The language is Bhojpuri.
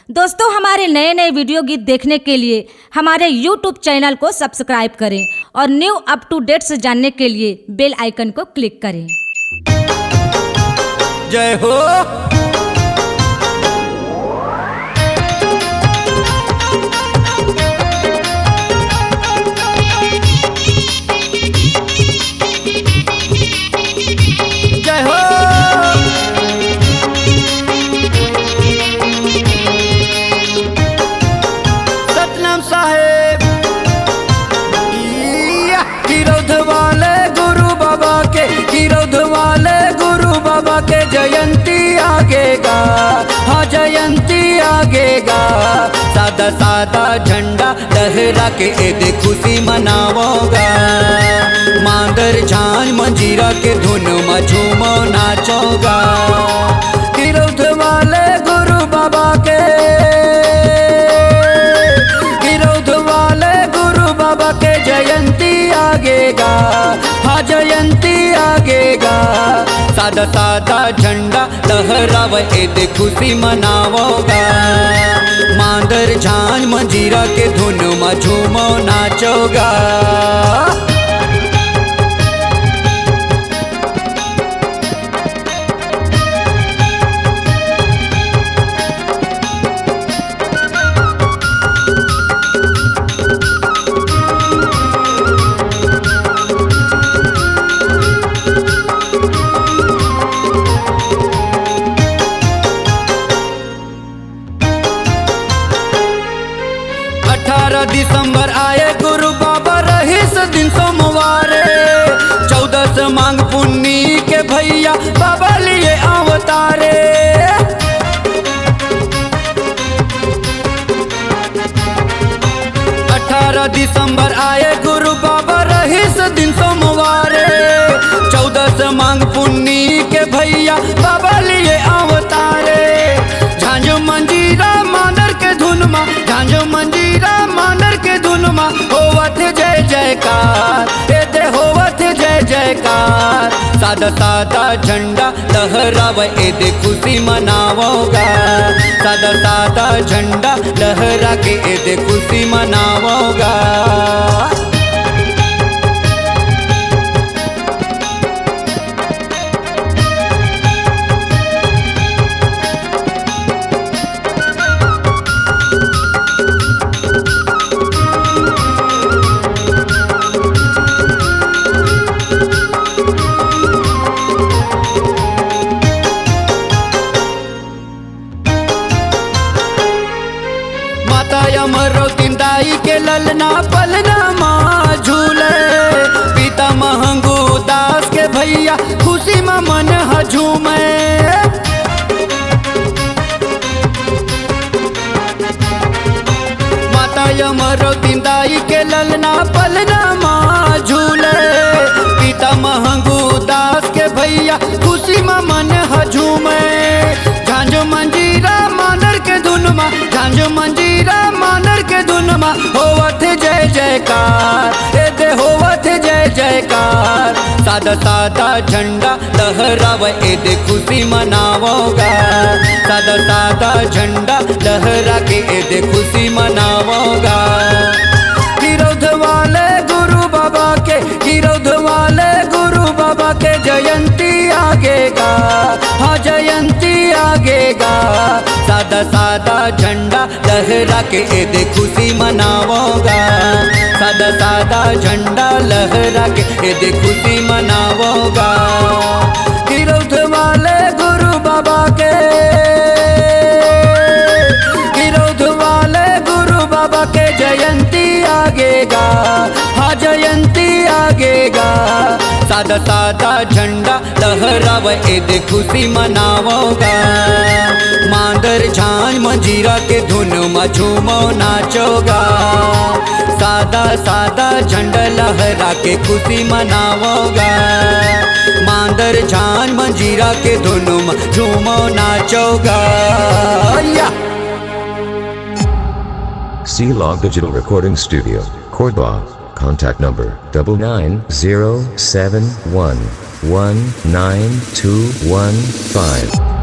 दोस्तों, हमारे नए नए वीडियो गीत देखने के लिए हमारे YouTube चैनल को सब्सक्राइब करें और न्यू अप टू डेट्स जानने के लिए बेल आइकन को क्लिक करें। जय हो। जय हो। सतनाम साहेब गिरौध वाले गुरु बाबा के, गिरौध वाले गुरु बाबा के जयंती आगेगा, हाँ जयंती आगेगा। सादा सादा झंडा लहरा के एदे खुशी मनावोगा। मांदर झांझ मंजीरा के धुन में झूमो नाचोगा। गिरौध वाले गुरु बाबा के, गिरौध वाले गुरु बाबा के जयंती आगेगा, हाँ जयंती आगेगा। सादा सादा झंडा लहरावे एदे खुशी मनावोगा। मांदर झांझ मंजीरा के धुन में झूमो नाचोगा। दिसंबर आए गुरु बाबा रहीस दिन सोमवारे। 14 से मांग पुन्नी के भैया बाबा लिए अवतारे। 18 दिसंबर आए गुरु बाबा रहीस दिन सोमवारे। 14 से मांग पुन्नी के भैया बाबा लिए अवतारे। झांझ मंजीरा मांदर के धुन मा, झांझ मंजीरा मांदर के धुन मा होवत जय जयकार, एदे होवत जय जयकार। सादा सादा झंडा लहरावे एदे खुशी मनावोगा। सादा सादा झंडा लहरा के एदे खुशी मनावोगा। अमरौतीन दाई के ललना पलना माँ झूले। पिता महंगू दास के भैया खुशी में मन झूमे। माता अमरौतीन दाई के ललना पलना माँ झूले। पिता महंगू दास के भैया खुशी में मन झूमे। झांझ मंजीरा मानर के धुन मा, झांझ मंजीरा मानर के धुन मा होवत जय जयकार, एदे होवत जय जयकार। सादा सादा झंडा लहरावे एदे खुशी मनावोगा। सादा सादा झंडा लहरा के एदे खुशी मनावोगा। गिरौध वाले गुरु बाबा के, गिरौध वाले गुरु बाबा के जयंती आगेगा, हाँ जयंती आगेगा। सादा सादा झंडा लहरा के एदे खुशी मनावोगा। सादा सादा झंडा लहरा के एदे खुशी मनावोगा। गिरौध वाले गुरु बाबा के, गिरौध वाले गुरु बाबा के जयंती आगेगा, हाँ जयंती आगेगा। सादा सादा झंडा लहरावे एदे खुशी मनावोगा। मांदर झांझ मंजीरा के धुन में झूमो नाचोगा। सादा सादा झंडा लहरा के खुशी मनावोगा। मांदर झांझ मंजीरा के धुन में झूमो नाचोगा। C-Log Digital Recording Studio, Cordoba. Contact number 99071192115.